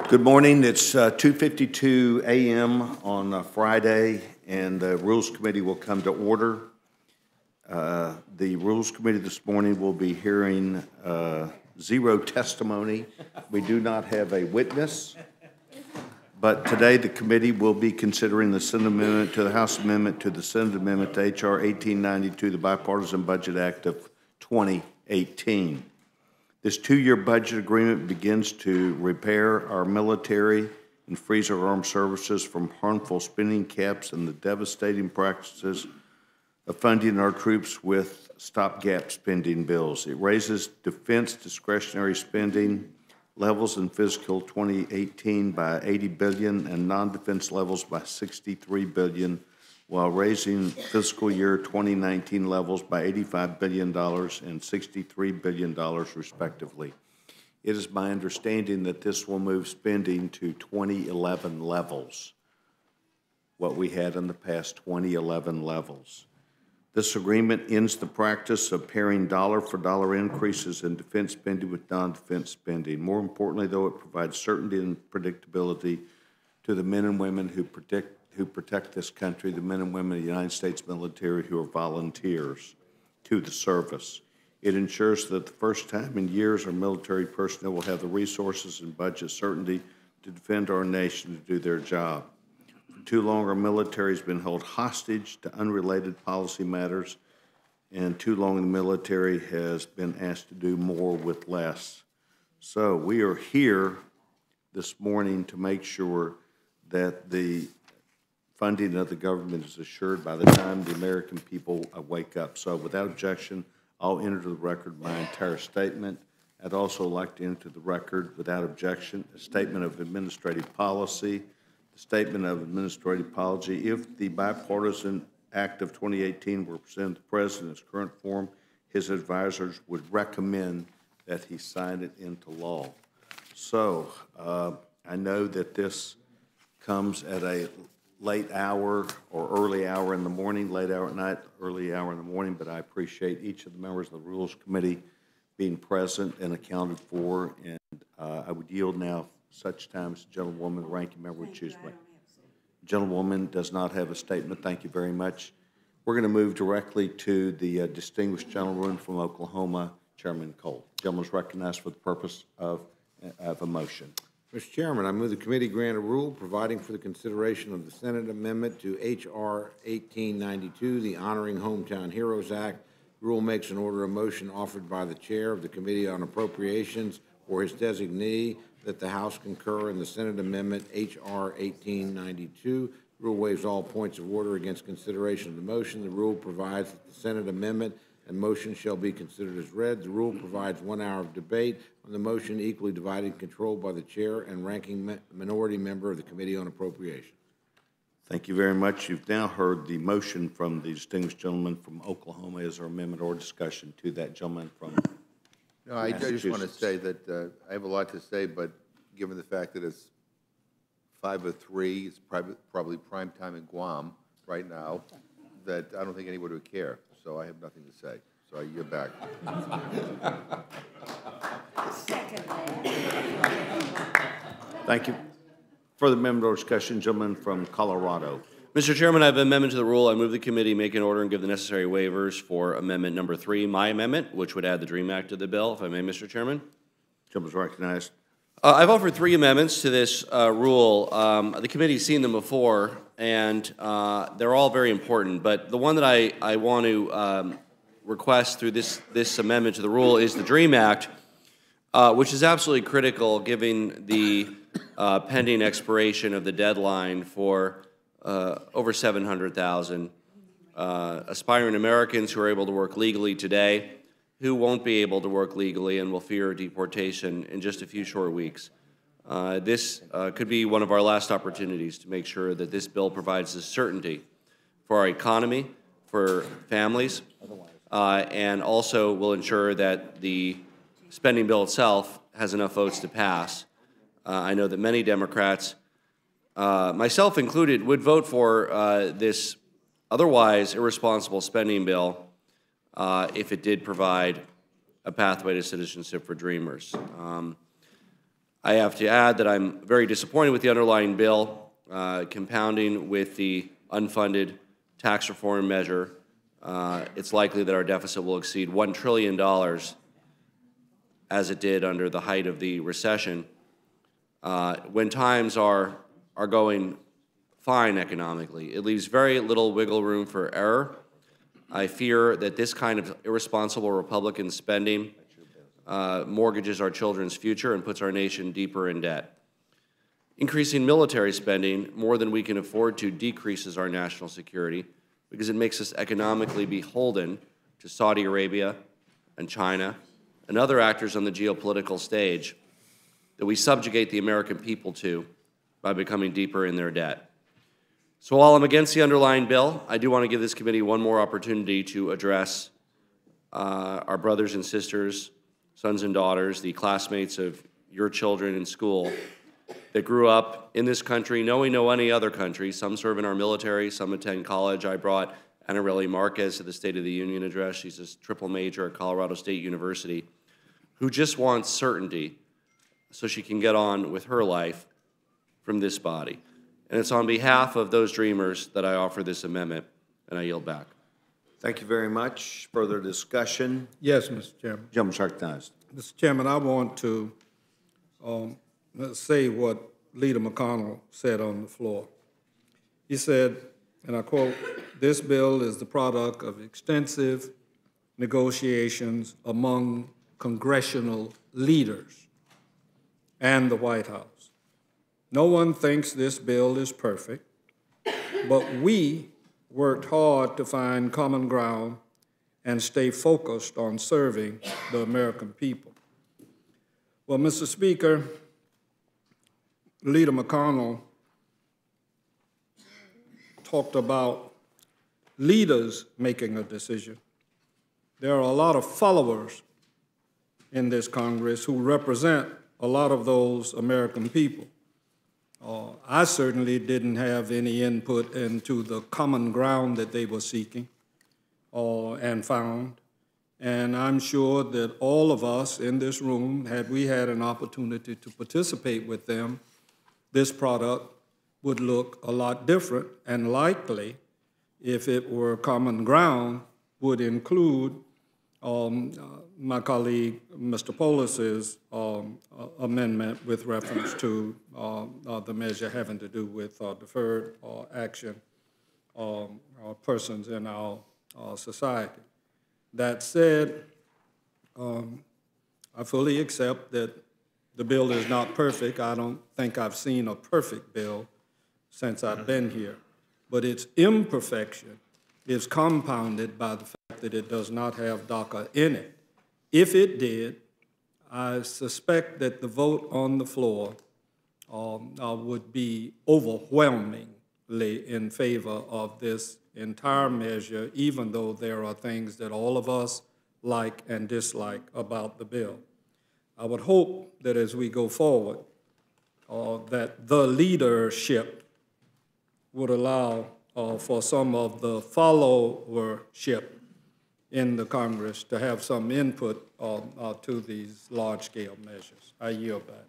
Good morning. It's 2:52 a.m. on Friday, and the Rules Committee will come to order. The Rules Committee this morning will be hearing zero testimony. We do not have a witness, but today the committee will be considering the Senate amendment to the House amendment to the Senate amendment to H.R. 1892, the Bipartisan Budget Act of 2018. This two-year budget agreement begins to repair our military and frees our armed services from harmful spending caps and the devastating practices of funding our troops with stopgap spending bills. It raises defense discretionary spending levels in fiscal 2018 by $80 billion and non-defense levels by $63 billion, while raising fiscal year 2019 levels by $85 billion and $63 billion, respectively. It is my understanding that this will move spending to 2011 levels, what we had in the past 2011 levels. This agreement ends the practice of pairing dollar-for-dollar increases in defense spending with non-defense spending. More importantly, though, it provides certainty and predictability to the men and women who protect this country, the men and women of the United States military who are volunteers to the service. It ensures that the first time in years our military personnel will have the resources and budget certainty to defend our nation to do their job. For too long, our military has been held hostage to unrelated policy matters, and too long the military has been asked to do more with less. So we are here this morning to make sure that the funding of the government is assured by the time the American people wake up. So without objection, I'll enter to the record my entire statement. I'd also like to enter to the record, without objection, a statement of administrative policy. The statement of administrative policy: if the Bipartisan Act of 2018 were presented to the President in its current form, his advisors would recommend that he sign it into law. So I know that this comes at a late hour or early hour in the morning, late hour at night, early hour in the morning, but I appreciate each of the members of the Rules Committee being present and accounted for, and I would yield now such time as the gentlewoman, the ranking member, would choose. Gentlewoman does not have a statement. Thank you very much. We're going to move directly to the distinguished gentleman from Oklahoma, Chairman Cole. The gentleman is recognized for the purpose of a motion. Mr. Chairman, I move the committee grant a rule providing for the consideration of the Senate amendment to H.R. 1892, the Honoring Hometown Heroes Act. The rule makes an order of motion offered by the chair of the Committee on Appropriations or his designee that the House concur in the Senate amendment H.R. 1892. The rule waives all points of order against consideration of the motion. The rule provides that the Senate amendment and motion shall be considered as read. The rule provides 1 hour of debate on the motion, equally divided and controlled by the chair and ranking minority member of the Committee on Appropriations. Thank you very much. You've now heard the motion from the distinguished gentleman from Oklahoma. Is there amendment or discussion to that gentleman from No, I just want to say that I have a lot to say, but given the fact that it's 5:03, it's probably prime time in Guam right now, that I don't think anybody would care. So I have nothing to say. So I yield back. Thank you. Further amendment or discussion, gentleman from Colorado. Mr. Chairman, I have an amendment to the rule. I move the committee make an order and give the necessary waivers for amendment number 3, my amendment, which would add the DREAM Act to the bill, if I may, Mr. Chairman. Gentleman is recognized. I've offered 3 amendments to this rule. The committee's seen them before, and they're all very important. But the one that I want to request through this amendment to the rule is the DREAM Act, which is absolutely critical given the pending expiration of the deadline for over 700,000 aspiring Americans who are able to work legally today, who won't be able to work legally and will fear deportation in just a few short weeks. This could be one of our last opportunities to make sure that this bill provides the certainty for our economy, for families, and also will ensure that the spending bill itself has enough votes to pass. I know that many Democrats, myself included, would vote for this otherwise irresponsible spending bill if it did provide a pathway to citizenship for dreamers. I have to add that I'm very disappointed with the underlying bill, compounding with the unfunded tax reform measure. It's likely that our deficit will exceed $1 trillion as it did under the height of the recession. When times are going fine economically, it leaves very little wiggle room for error. I fear that this kind of irresponsible Republican spending mortgages our children's future and puts our nation deeper in debt. Increasing military spending more than we can afford to decreases our national security because it makes us economically beholden to Saudi Arabia and China and other actors on the geopolitical stage that we subjugate the American people to by becoming deeper in their debt. So while I'm against the underlying bill, I do want to give this committee one more opportunity to address our brothers and sisters, sons and daughters, the classmates of your children in school that grew up in this country knowing no any other country. Some serve in our military, some attend college. I brought Annarelli Marquez to the State of the Union address. She's a triple major at Colorado State University, who just wants certainty so she can get on with her life from this body. And it's on behalf of those dreamers that I offer this amendment, and I yield back. Thank you very much. Further discussion? Yes, Mr. Chairman. Gentleman's recognized. Mr. Chairman, I want to say what Leader McConnell said on the floor. He said, and I quote, "This bill is the product of extensive negotiations among congressional leaders and the White House. No one thinks this bill is perfect, but we worked hard to find common ground and stay focused on serving the American people." Well, Mr. Speaker, Leader McConnell talked about leaders making a decision. There are a lot of followers in this Congress who represent a lot of those American people. I certainly didn't have any input into the common ground that they were seeking and found. And I'm sure that all of us in this room, had we had an opportunity to participate with them, this product would look a lot different, and likely, if it were common ground, would include my colleague Mr. Polis's amendment with reference to the measure having to do with deferred action persons in our society. That said, I fully accept that the bill is not perfect. I don't think I've seen a perfect bill since I've been here. But its imperfection is compounded by the fact that it does not have DACA in it. If it did, I suspect that the vote on the floor would be overwhelmingly in favor of this entire measure, even though there are things that all of us like and dislike about the bill. I would hope that as we go forward, that the leadership would allow for some of the followership in the Congress to have some input to these large-scale measures. I yield back.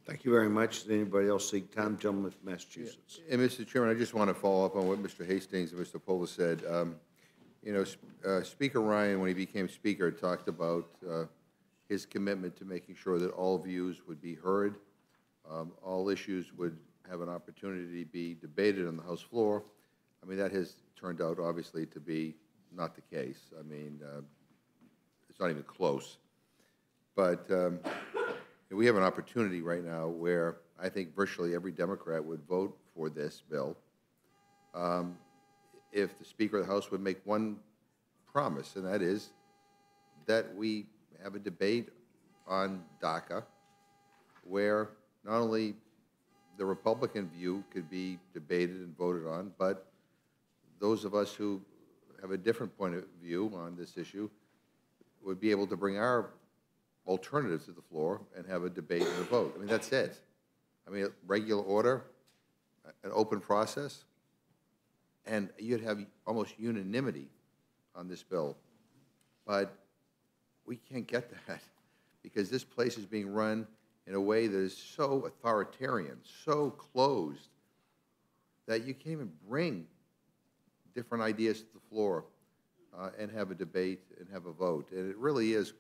Thank you very much. Does anybody else seek time? Gentleman from Massachusetts. And Mr. Chairman, I just want to follow up on what Mr. Hastings and Mr. Polis said. Speaker Ryan, when he became Speaker, talked about his commitment to making sure that all views would be heard, all issues would have an opportunity to be debated on the House floor. I mean, that has turned out, obviously, to be not the case. I mean, it's not even close. But we have an opportunity right now where I think virtually every Democrat would vote for this bill if the Speaker of the House would make one promise, and that is that we have a debate on DACA where not only the Republican view could be debated and voted on, but those of us who have a different point of view on this issue would be able to bring our alternatives to the floor and have a debate and a vote. I mean, that's it. I mean, regular order, an open process, and you'd have almost unanimity on this bill. But we can't get that because this place is being run in a way that is so authoritarian, so closed, that you can't even bring different ideas to the floor and have a debate and have a vote. And it really is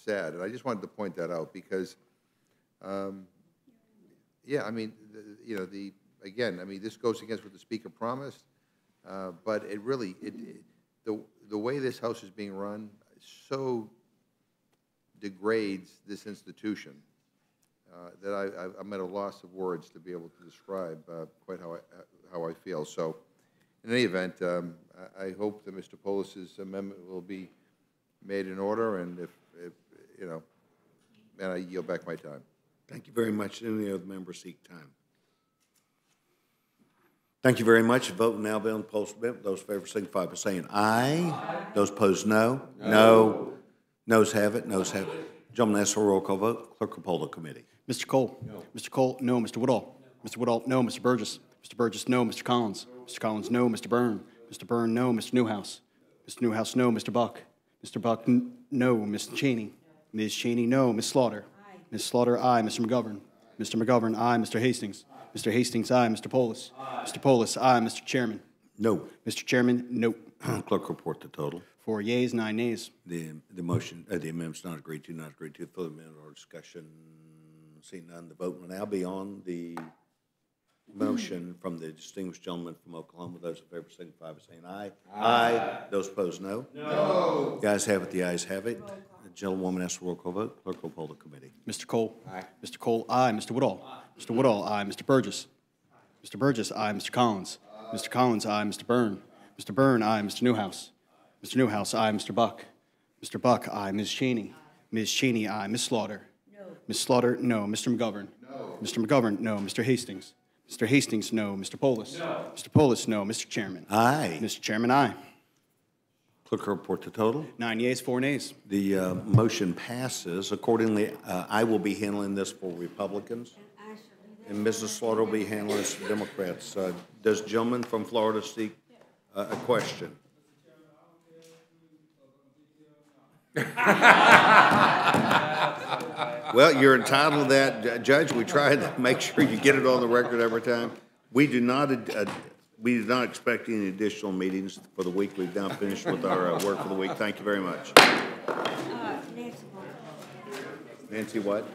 sad. And I just wanted to point that out because, yeah, I mean, again, I mean, this goes against what the Speaker promised, but it really, the way this House is being run so degrades this institution that I'm at a loss of words to be able to describe quite how I feel. So, in any event, I hope that Mr. Polis's amendment will be made in order, and if you know, and I yield back my time. Thank you very much. Any other members seek time? Thank you very much. Vote will now be on the Polis amendment. Those in favor signify by saying aye. Aye. Those opposed, no. No. Noes have it. Noes have it. Gentlemen, ask for a roll call vote. Clerk will poll the committee. Mr. Cole. No. Mr. Cole, no. Mr. Woodall. Mr. Woodall, no. Mr. Burgess. Mr. Burgess, no. Mr. Collins. Mr. Collins, no. Mr. Byrne. Mr. Byrne, no. Mr. Newhouse. Mr. Newhouse, no. Mr. Buck. Mr. Buck, no. Ms. Cheney. Ms. Cheney, no. Ms. Slaughter. Aye. Ms. Slaughter, aye. Mr. McGovern. Mr. McGovern, aye. Mr. Hastings. Mr. Hastings, aye. Mr. Polis. Aye. Mr. Polis, aye. Mr. Chairman. No. Mr. Chairman, no. Clerk report the total. 4 yeas, 9 nays. The motion, the amendment's not agreed to, not agreed to. For the amendment or discussion, seeing none, the vote will now be on the motion from the distinguished gentleman from Oklahoma. Those in favor signify by saying aye. Aye. Those opposed, no. No. The ayes have it. The ayes have it. The gentlewoman asks for a roll call vote. Clerk will poll the committee. Mr. Cole. Aye. Mr. Cole, aye. Mr. Woodall. Aye. Mr. Woodall, aye. Mr. Burgess. Mr. Burgess, aye. Mr. Collins. Aye. Mr. Collins, aye. Mr. Byrne. Mr. Byrne, aye. Mr. Newhouse. Mr. Newhouse, aye. Mr. Buck. Mr. Buck, aye. Ms. Cheney. Ms. Cheney, aye. Ms. Slaughter. No. Ms. Slaughter, no. Mr. McGovern. No. Mr. McGovern, no. Mr. Hastings. Mr. Hastings, no. Mr. Polis. No. Mr. Polis, no. Mr. Chairman. Aye. Mr. Chairman, aye. Clerk will report the total. 9 yeas, 4 nays. The motion passes. Accordingly, I will be handling this for Republicans, and Mrs. Slaughter will be handling this for Democrats. Does the gentleman from Florida seek a question? Well, you're entitled to that, Judge. We try to make sure you get it on the record every time. We do not expect any additional meetings for the week. We've now finished with our work for the week. Thank you very much. Nancy. Nancy what?